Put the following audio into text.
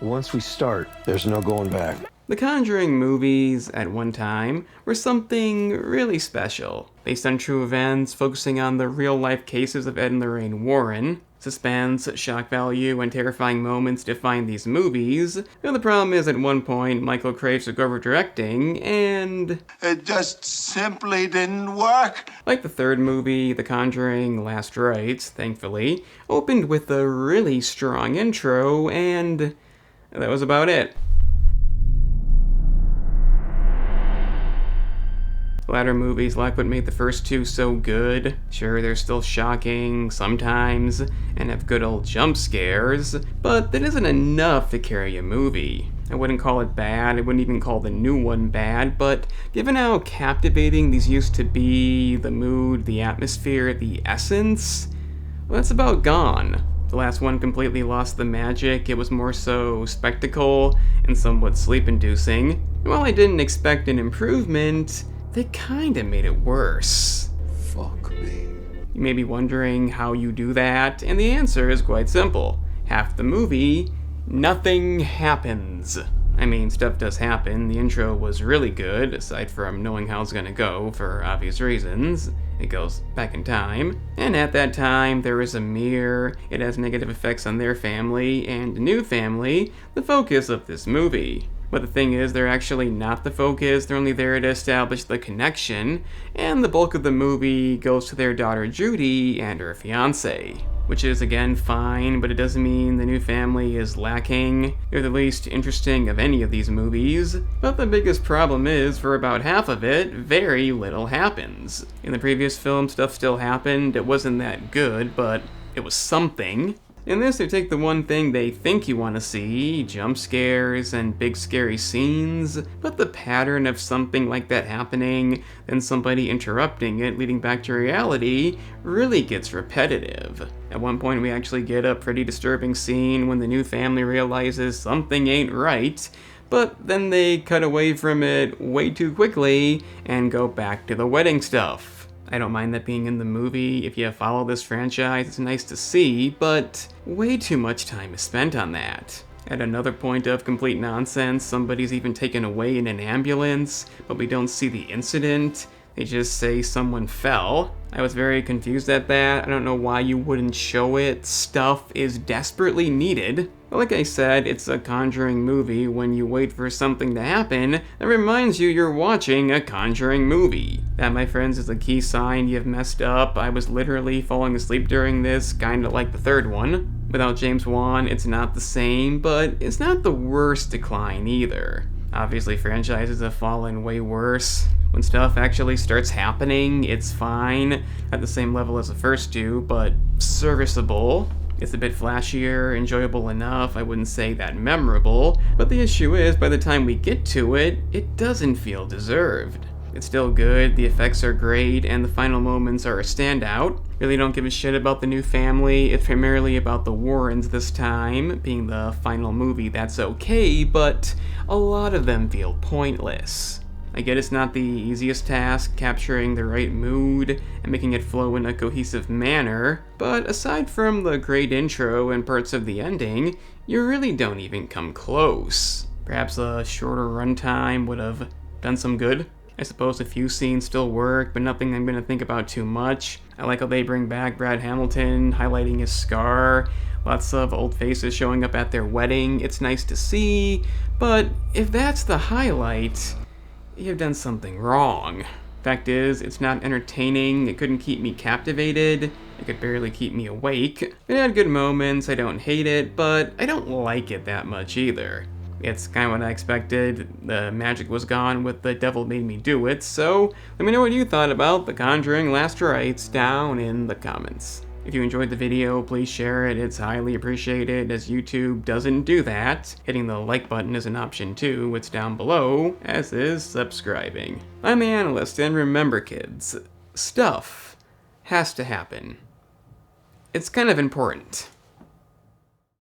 Once we start, there's no going back. The Conjuring movies, at one time, were something really special. Based on true events, focusing on the real-life cases of Ed and Lorraine Warren. Suspense, shock value, and terrifying moments define these movies. The problem is, at one point, Michael Chaves took over directing, and it just simply didn't work. Like the third movie, The Conjuring Last Rites, thankfully, opened with a really strong intro, and that was about it. The latter movies lack what made the first two so good. Sure, they're still shocking sometimes, and have good old jump scares, but that isn't enough to carry a movie. I wouldn't call it bad, I wouldn't even call the new one bad, but given how captivating these used to be, the mood, the atmosphere, the essence, well, that's about gone. The last one completely lost the magic. It was more so spectacle and somewhat sleep-inducing. And while I didn't expect an improvement, they kinda made it worse. Fuck me. You may be wondering how you do that, and the answer is quite simple. Half the movie, nothing happens. I mean, stuff does happen. The intro was really good, aside from knowing how it's gonna go, for obvious reasons. It goes back in time. And at that time, there is a mirror. It has negative effects on their family, and the new family, the focus of this movie. But the thing is, they're actually not the focus, they're only there to establish the connection, and the bulk of the movie goes to their daughter Judy and her fiancé. Which is, again, fine, but it doesn't mean the new family is lacking. They're the least interesting of any of these movies. But the biggest problem is, for about half of it, very little happens. In the previous film, stuff still happened. It wasn't that good, but it was something. In this, they take the one thing they think you want to see, jump scares and big scary scenes, but the pattern of something like that happening, then somebody interrupting it, leading back to reality, really gets repetitive. At one point, we actually get a pretty disturbing scene when the new family realizes something ain't right, but then they cut away from it way too quickly and go back to the wedding stuff. I don't mind that being in the movie. If you follow this franchise, it's nice to see, but way too much time is spent on that. At another point of complete nonsense, somebody's even taken away in an ambulance, but we don't see the incident. They just say someone fell. I was very confused at that. I don't know why you wouldn't show it. Stuff is desperately needed. But like I said, it's a Conjuring movie. When you wait for something to happen, that reminds you you're watching a Conjuring movie. That, my friends, is a key sign you've messed up. I was literally falling asleep during this, kinda like the third one. Without James Wan, it's not the same, but it's not the worst decline either. Obviously, franchises have fallen way worse. When stuff actually starts happening, it's fine, at the same level as the first two, but serviceable. It's a bit flashier, enjoyable enough, I wouldn't say that memorable, but the issue is, by the time we get to it, it doesn't feel deserved. It's still good, the effects are great, and the final moments are a standout. Really don't give a shit about the new family, it's primarily about the Warrens this time. Being the final movie, that's okay, but a lot of them feel pointless. I get it's not the easiest task, capturing the right mood and making it flow in a cohesive manner, but aside from the great intro and parts of the ending, you really don't even come close. Perhaps a shorter runtime would have done some good. I suppose a few scenes still work, but nothing I'm gonna think about too much. I like how they bring back Brad Hamilton, highlighting his scar. Lots of old faces showing up at their wedding. It's nice to see, but if that's the highlight, you've done something wrong. Fact is, it's not entertaining, it couldn't keep me captivated, it could barely keep me awake. It had good moments, I don't hate it, but I don't like it that much either. It's kind of what I expected. The magic was gone with The Devil Made Me Do It, so let me know what you thought about The Conjuring Last Rites down in the comments. If you enjoyed the video, please share it, it's highly appreciated, as YouTube doesn't do that. Hitting the like button is an option too, it's down below, as is subscribing. I'm the Analyst, and remember kids, stuff has to happen. It's kind of important.